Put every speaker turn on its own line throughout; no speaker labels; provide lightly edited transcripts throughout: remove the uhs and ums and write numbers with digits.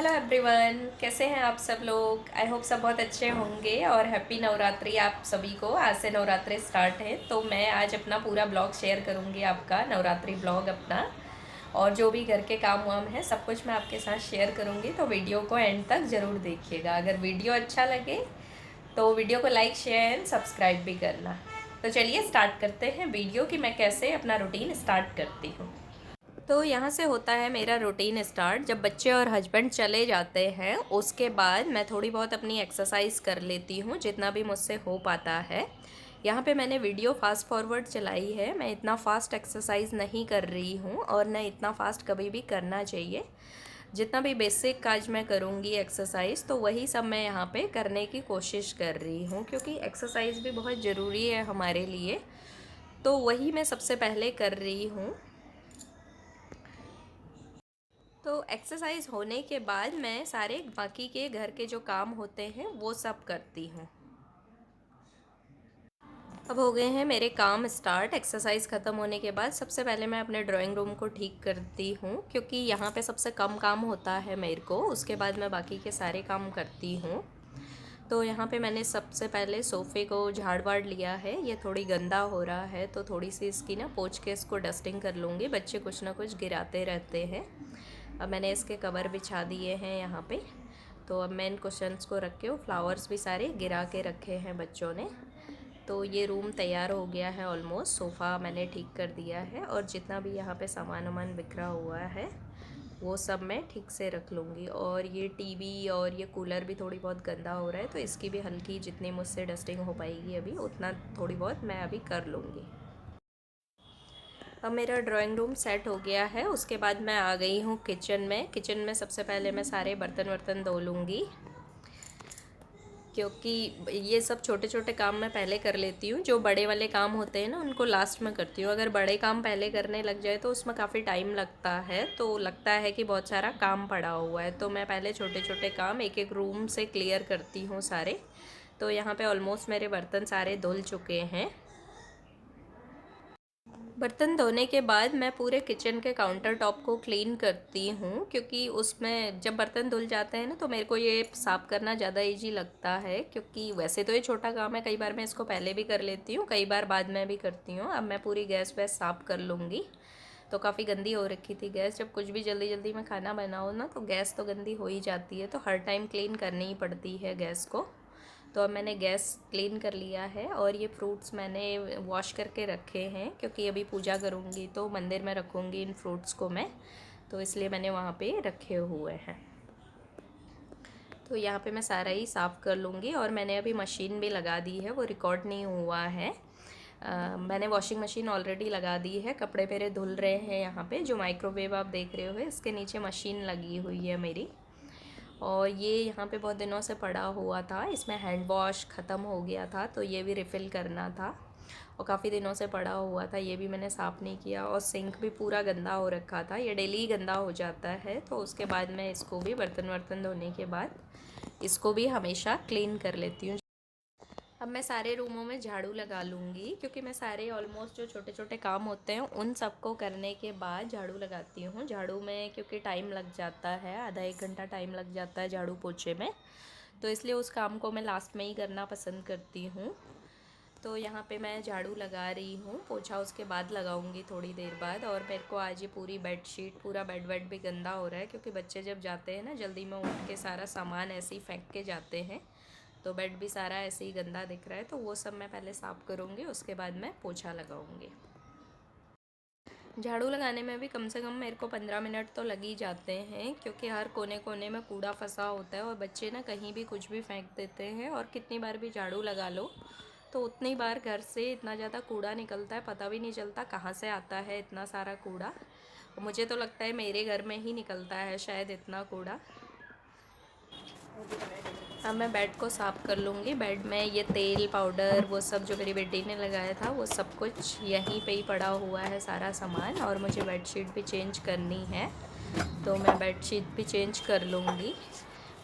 Hello everyone, कैसे हैं आप सब लोग। आई होप सब बहुत अच्छे होंगे और हैप्पी नवरात्रि आप सभी को। आज से नवरात्रि स्टार्ट है तो मैं आज अपना पूरा ब्लॉग शेयर करूंगी, आपका नवरात्रि ब्लॉग अपना। और जो भी घर के काम वाम है सब कुछ मैं आपके साथ शेयर करूंगी, तो वीडियो को एंड तक ज़रूर देखिएगा। अगर वीडियो अच्छा लगे तो वीडियो को लाइक शेयर एंड सब्सक्राइब भी करना। तो चलिए स्टार्ट करते हैं वीडियो कि मैं कैसे अपना रूटीन स्टार्ट करती हूँ। तो यहाँ से होता है मेरा रूटीन स्टार्ट। जब बच्चे और हस्बैंड चले जाते हैं उसके बाद मैं थोड़ी बहुत अपनी एक्सरसाइज कर लेती हूँ, जितना भी मुझसे हो पाता है। यहाँ पे मैंने वीडियो फास्ट फॉरवर्ड चलाई है। मैं इतना फास्ट एक्सरसाइज नहीं कर रही हूँ और न इतना फास्ट कभी भी करना चाहिए। जितना भी बेसिक काज मैं करूँगी एक्सरसाइज, तो वही सब मैं यहाँ पे करने की कोशिश कर रही हूँ, क्योंकि एक्सरसाइज भी बहुत ज़रूरी है हमारे लिए। तो वही मैं सबसे पहले कर रही हूँ। तो एक्सरसाइज होने के बाद मैं सारे बाकी के घर के जो काम होते हैं वो सब करती हूँ। अब हो गए हैं मेरे काम स्टार्ट। एक्सरसाइज ख़त्म होने के बाद सबसे पहले मैं अपने ड्राइंग रूम को ठीक करती हूँ, क्योंकि यहाँ पे सबसे कम काम होता है मेरे को। उसके बाद मैं बाकी के सारे काम करती हूँ। तो यहाँ पे मैंने सबसे पहले सोफ़े को झाड़ वाड़ लिया है। ये थोड़ी गंदा हो रहा है तो थोड़ी सी इसकी ना पोंछ के इसको डस्टिंग कर लूँगी। बच्चे कुछ ना कुछ गिराते रहते हैं। अब मैंने इसके कवर बिछा दिए हैं यहाँ पे। तो अब मैं इन कुशन्स को रख के, वो फ्लावर्स भी सारे गिरा के रखे हैं बच्चों ने। तो ये रूम तैयार हो गया है ऑलमोस्ट। सोफ़ा मैंने ठीक कर दिया है और जितना भी यहाँ पे सामान वामान बिखरा हुआ है वो सब मैं ठीक से रख लूँगी। और ये टीवी और ये कूलर भी थोड़ी बहुत गंदा हो रहा है, तो इसकी भी हल्की, जितनी मुझसे डस्टिंग हो पाएगी अभी उतना थोड़ी बहुत मैं अभी कर लूँगी। अब मेरा ड्राइंग रूम सेट हो गया है। उसके बाद मैं आ गई हूँ किचन में। किचन में सबसे पहले मैं सारे बर्तन वर्तन धो लूँगी, क्योंकि ये सब छोटे छोटे काम मैं पहले कर लेती हूँ। जो बड़े वाले काम होते हैं ना उनको लास्ट में करती हूँ। अगर बड़े काम पहले करने लग जाए तो उसमें काफ़ी टाइम लगता है, तो लगता है कि बहुत सारा काम पड़ा हुआ है। तो मैं पहले छोटे छोटे काम एक एक रूम से क्लियर करती हूँ सारे। तो यहाँ पे ऑलमोस्ट मेरे बर्तन सारे धुल चुके हैं। बर्तन धोने के बाद मैं पूरे किचन के काउंटर टॉप को क्लीन करती हूँ, क्योंकि उसमें जब बर्तन धुल जाते हैं ना तो मेरे को ये साफ़ करना ज़्यादा इजी लगता है। क्योंकि वैसे तो ये छोटा काम है, कई बार मैं इसको पहले भी कर लेती हूँ, कई बार बाद में भी करती हूँ। अब मैं पूरी गैस वैस साफ़ कर लूँगी। तो काफ़ी गंदी हो रखी थी गैस। जब कुछ भी जल्दी जल्दी में खाना बनाओ ना तो गैस तो गंदी हो ही जाती है, तो हर टाइम क्लीन करनी ही पड़ती है गैस को। तो अब मैंने गैस क्लीन कर लिया है। और ये फ्रूट्स मैंने वॉश करके रखे हैं, क्योंकि अभी पूजा करूँगी तो मंदिर में रखूँगी इन फ्रूट्स को मैं, तो इसलिए मैंने वहाँ पे रखे हुए हैं। तो यहाँ पे मैं सारा ही साफ़ कर लूँगी। और मैंने अभी मशीन भी लगा दी है, वो रिकॉर्ड नहीं हुआ है। मैंने वॉशिंग मशीन ऑलरेडी लगा दी है। कपड़े मेरे धुल रहे हैं यहाँ पे। जो माइक्रोवेव आप देख रहे हो इसके नीचे मशीन लगी हुई है मेरी। और ये यहाँ पे बहुत दिनों से पड़ा हुआ था, इसमें हैंड वॉश ख़त्म हो गया था तो ये भी रिफ़िल करना था। और काफ़ी दिनों से पड़ा हुआ था, ये भी मैंने साफ़ नहीं किया। और सिंक भी पूरा गंदा हो रखा था, ये डेली गंदा हो जाता है। तो उसके बाद मैं इसको भी, बर्तन वर्तन धोने के बाद इसको भी हमेशा क्लीन कर लेती हूँ। अब मैं सारे रूमों में झाड़ू लगा लूँगी, क्योंकि मैं सारे ऑलमोस्ट जो छोटे छोटे काम होते हैं उन सबको करने के बाद झाड़ू लगाती हूँ। झाड़ू में क्योंकि टाइम लग जाता है, आधा एक घंटा टाइम लग जाता है झाड़ू पोछे में, तो इसलिए उस काम को मैं लास्ट में ही करना पसंद करती हूँ। तो यहाँ पे मैं झाड़ू लगा रही हूँ, पोछा उसके बाद लगाऊंगी थोड़ी देर बाद। और मेरे को आज ये पूरी बेडशीट, पूरा बेड वेड भी गंदा हो रहा है, क्योंकि बच्चे जब जाते हैं ना जल्दी में उठ के सारा सामान ऐसे ही फेंक के जाते हैं, तो बेड भी सारा ऐसे ही गंदा दिख रहा है। तो वो सब मैं पहले साफ़ करूँगी, उसके बाद मैं पोछा लगाऊँगी। झाड़ू लगाने में भी कम से कम मेरे को 15 मिनट तो लग ही जाते हैं, क्योंकि हर कोने कोने में कूड़ा फंसा होता है और बच्चे ना कहीं भी कुछ भी फेंक देते हैं। और कितनी बार भी झाड़ू लगा लो तो उतनी बार घर से इतना ज़्यादा कूड़ा निकलता है, पता भी नहीं चलता कहाँ से आता है इतना सारा कूड़ा। मुझे तो लगता है मेरे घर में ही निकलता है शायद इतना कूड़ा। अब मैं बेड को साफ़ कर लूँगी। बेड में ये तेल पाउडर वो सब जो मेरी बेटी ने लगाया था वो सब कुछ यहीं पे ही पड़ा हुआ है सारा सामान। और मुझे बेडशीट भी चेंज करनी है, तो मैं बेडशीट भी चेंज कर लूँगी।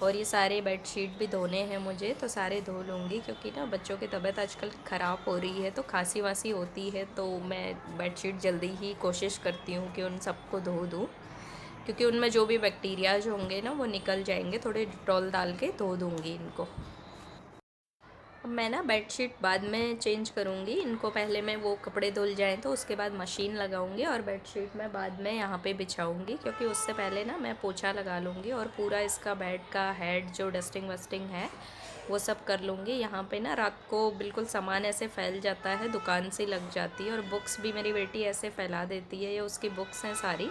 और ये सारे बेडशीट भी धोने हैं मुझे, तो सारे धो लूँगी, क्योंकि ना बच्चों की तबीयत आजकल ख़राब हो रही है तो खांसी वासी होती है, तो मैं बेडशीट जल्दी ही कोशिश करती हूँ कि उन सबको धो दूँ। क्योंकि उनमें जो भी बैक्टीरियाज होंगे ना वो निकल जाएंगे। थोड़े डिटॉल डाल के धो दूँगी इनको। अब मैं ना बेडशीट बाद में चेंज करूँगी, इनको पहले मैं वो कपड़े धुल जाएँ तो उसके बाद मशीन लगाऊँगी और बेडशीट मैं बाद में यहाँ पे बिछाऊँगी, क्योंकि उससे पहले ना मैं पोछा लगा लूँगी और पूरा इसका बेड का हेड जो डस्टिंग वस्टिंग है वो सब कर लूँगी। यहाँ पे ना रात को बिल्कुल सामान ऐसे फैल जाता है, दुकान से लग जाती है, और बुक्स भी मेरी बेटी ऐसे फैला देती है। ये उसकी बुक्स हैं सारी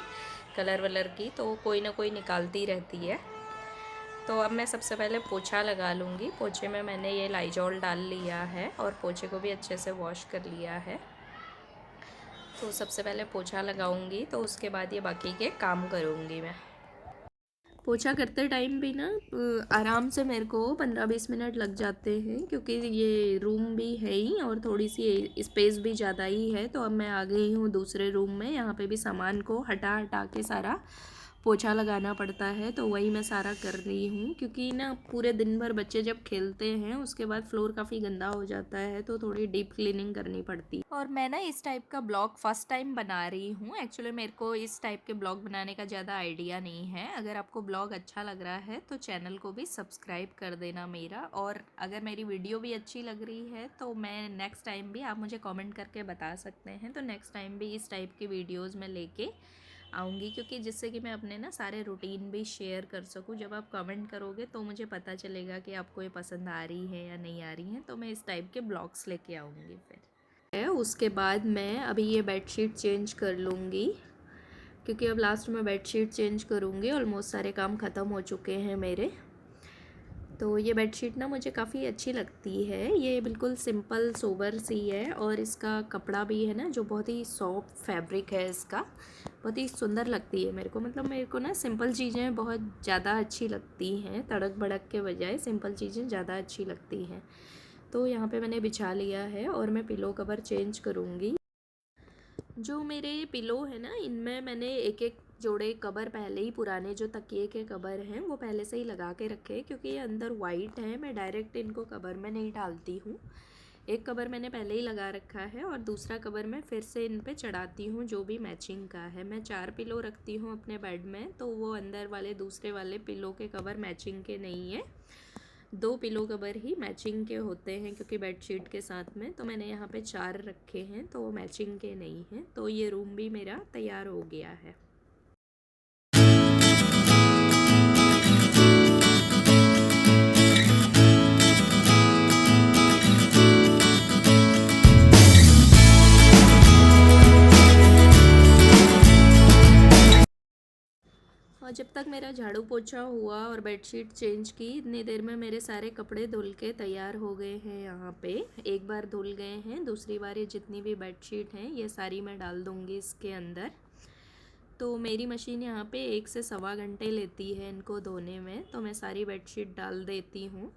कलर वलर की, तो कोई ना कोई निकालती रहती है। तो अब मैं सबसे पहले पोछा लगा लूँगी। पोछे में मैंने ये लाइजॉल डाल लिया है और पोछे को भी अच्छे से वॉश कर लिया है। तो सबसे पहले पोछा लगाऊंगी, तो उसके बाद ये बाकी के काम करूँगी मैं। पोछा करते टाइम भी ना आराम से मेरे को 15-20 मिनट लग जाते हैं, क्योंकि ये रूम भी है ही और थोड़ी सी स्पेस भी ज़्यादा ही है। तो अब मैं आ गई हूँ दूसरे रूम में। यहाँ पे भी सामान को हटा हटा के सारा पोछा लगाना पड़ता है, तो वही मैं सारा कर रही हूँ। क्योंकि ना पूरे दिन भर बच्चे जब खेलते हैं उसके बाद फ्लोर काफ़ी गंदा हो जाता है, तो थोड़ी डीप क्लीनिंग करनी पड़ती है। और मैं ना इस टाइप का ब्लॉग फर्स्ट टाइम बना रही हूँ। एक्चुअली मेरे को इस टाइप के ब्लॉग बनाने का ज़्यादा आइडिया नहीं है। अगर आपको ब्लॉग अच्छा लग रहा है तो चैनल को भी सब्सक्राइब कर देना मेरा, और अगर मेरी वीडियो भी अच्छी लग रही है तो मैं नेक्स्ट टाइम भी, आप मुझे कमेंट करके बता सकते हैं, तो नेक्स्ट टाइम भी इस टाइप की वीडियोज़ में लेके आऊँगी, क्योंकि जिससे कि मैं अपने ना सारे रूटीन भी शेयर कर सकूँ। जब आप कमेंट करोगे तो मुझे पता चलेगा कि आपको ये पसंद आ रही है या नहीं आ रही है, तो मैं इस टाइप के ब्लॉग्स लेके आऊँगी फिर। उसके बाद मैं अभी ये बेडशीट चेंज कर लूँगी, क्योंकि अब लास्ट में बेडशीट चेंज करूँगी। ऑलमोस्ट सारे काम ख़त्म हो चुके हैं मेरे। तो ये बेडशीट ना मुझे काफ़ी अच्छी लगती है। ये बिल्कुल सिंपल सोबर सी है, और इसका कपड़ा भी है ना जो बहुत ही सॉफ्ट फैब्रिक है इसका, बहुत ही सुंदर लगती है मेरे को। मतलब मेरे को ना सिंपल चीज़ें बहुत ज़्यादा अच्छी लगती हैं, तड़क भड़क के बजाय सिंपल चीज़ें ज़्यादा अच्छी लगती हैं। तो यहाँ पे मैंने बिछा लिया है और मैं पिलो कवर चेंज करूँगी। जो मेरे पिलो है ना, इनमें मैंने एक एक जोड़े कवर पहले ही, पुराने जो तकिए के कवर हैं वो पहले से ही लगा के रखे हैं, क्योंकि ये अंदर वाइट है। मैं डायरेक्ट इनको कवर में नहीं डालती हूँ। एक कवर मैंने पहले ही लगा रखा है और दूसरा कवर मैं फिर से इन पे चढ़ाती हूँ, जो भी मैचिंग का है। मैं 4 पिलो रखती हूँ अपने बेड में, तो वो अंदर वाले दूसरे वाले पिलो के कवर मैचिंग के नहीं है। 2 पिलो कवर ही मैचिंग के होते हैं, क्योंकि बेडशीट के साथ में। तो मैंने यहाँ पे 4 रखे हैं, तो वो मैचिंग के नहीं हैं। तो ये रूम भी मेरा तैयार हो गया है। और जब तक मेरा झाड़ू पोछा हुआ और बेडशीट चेंज की, इतनी देर में मेरे सारे कपड़े धुल के तैयार हो गए हैं। यहाँ पे एक बार धुल गए हैं, दूसरी बार ये जितनी भी बेडशीट हैं ये सारी मैं डाल दूँगी इसके अंदर। तो मेरी मशीन यहाँ पे 1 से सवा घंटे लेती है इनको धोने में। तो मैं सारी बेडशीट डाल देती हूँ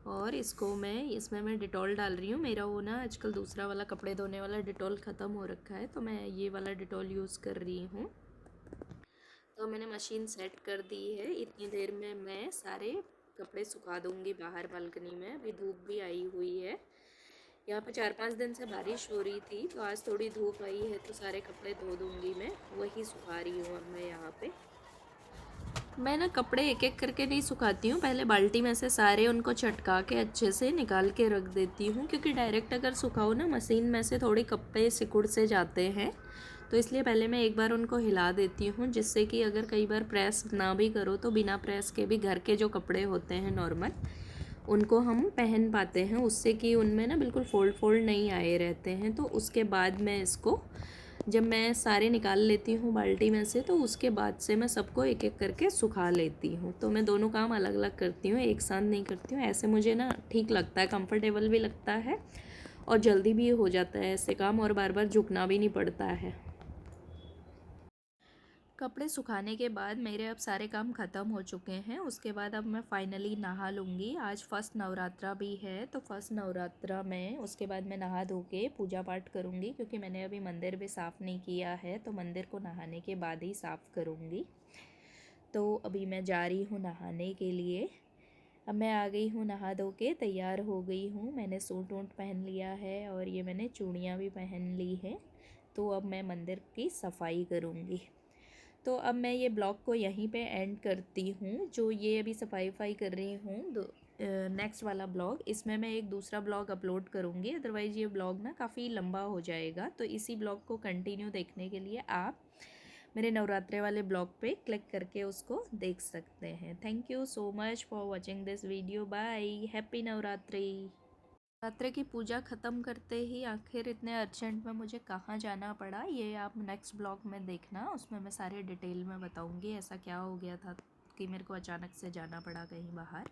और इसमें मैं डिटॉल डाल रही हूँ। मेरा वो ना आजकल दूसरा वाला कपड़े धोने वाला डिटॉल ख़त्म हो रखा है, तो मैं ये वाला डिटॉल यूज़ कर रही हूँ। तो मैंने मशीन सेट कर दी है। इतनी देर में मैं सारे कपड़े सुखा दूँगी बाहर बालकनी में। अभी धूप भी आई हुई है। यहाँ पे 4-5 दिन से बारिश हो रही थी, तो आज थोड़ी धूप आई है, तो सारे कपड़े धो दूँगी मैं। वही सुखा रही हूँ अब मैं यहाँ पे। मैं ना कपड़े एक एक करके नहीं सुखाती हूँ, पहले बाल्टी में से सारे उनको चटका के अच्छे से निकाल के रख देती हूँ, क्योंकि डायरेक्ट अगर सुखाओ ना मशीन में से थोड़े कपड़े सिकुड़ से जाते हैं। तो इसलिए पहले मैं एक बार उनको हिला देती हूँ, जिससे कि अगर कई बार प्रेस ना भी करो तो बिना प्रेस के भी घर के जो कपड़े होते हैं नॉर्मल, उनको हम पहन पाते हैं, उससे कि उनमें ना बिल्कुल फ़ोल्ड फ़ोल्ड नहीं आए रहते हैं। तो उसके बाद मैं इसको, जब मैं सारे निकाल लेती हूँ बाल्टी में से, तो उसके बाद से मैं सबको एक एक करके सुखा लेती हूँ। तो मैं दोनों काम अलग अलग करती हूँ, एक साथ नहीं करती हूँ। ऐसे मुझे ना ठीक लगता है, कंफर्टेबल भी लगता है और जल्दी भी हो जाता है ऐसे काम, और बार बार झुकना भी नहीं पड़ता है। कपड़े सुखाने के बाद मेरे अब सारे काम ख़त्म हो चुके हैं। उसके बाद अब मैं फ़ाइनली नहा लूँगी। आज फ़र्स्ट नवरात्रा भी है, तो फ़र्स्ट नवरात्रा में उसके बाद मैं नहा धो के पूजा पाठ करूँगी, क्योंकि मैंने अभी मंदिर भी साफ़ नहीं किया है, तो मंदिर को नहाने के बाद ही साफ़ करूँगी। तो अभी मैं जा रही हूँ नहाने के लिए। अब मैं आ गई हूँ, नहा धो के तैयार हो गई हूँ। मैंने सूट वूट पहन लिया है और ये मैंने चूड़ियाँ भी पहन ली हैं। तो अब मैं मंदिर की सफाई करूँगी। तो अब मैं ये ब्लॉग को यहीं पे एंड करती हूँ। जो ये अभी सफाई वफाई कर रही हूँ, नेक्स्ट वाला ब्लॉग, इसमें मैं एक दूसरा ब्लॉग अपलोड करूँगी, अदरवाइज़ ये ब्लॉग ना काफ़ी लंबा हो जाएगा। तो इसी ब्लॉग को कंटिन्यू देखने के लिए आप मेरे नवरात्रे वाले ब्लॉग पे क्लिक करके उसको देख सकते हैं। Thank you so much for watching this video. Bye, happy Navratri. Navratre की पूजा ख़त्म करते ही आखिर इतने अर्जेंट में मुझे कहाँ जाना पड़ा, ये आप नेक्स्ट ब्लॉग में देखना, उसमें मैं सारे डिटेल में बताऊँगी ऐसा क्या हो गया था कि मेरे को अचानक से जाना पड़ा कहीं बाहर।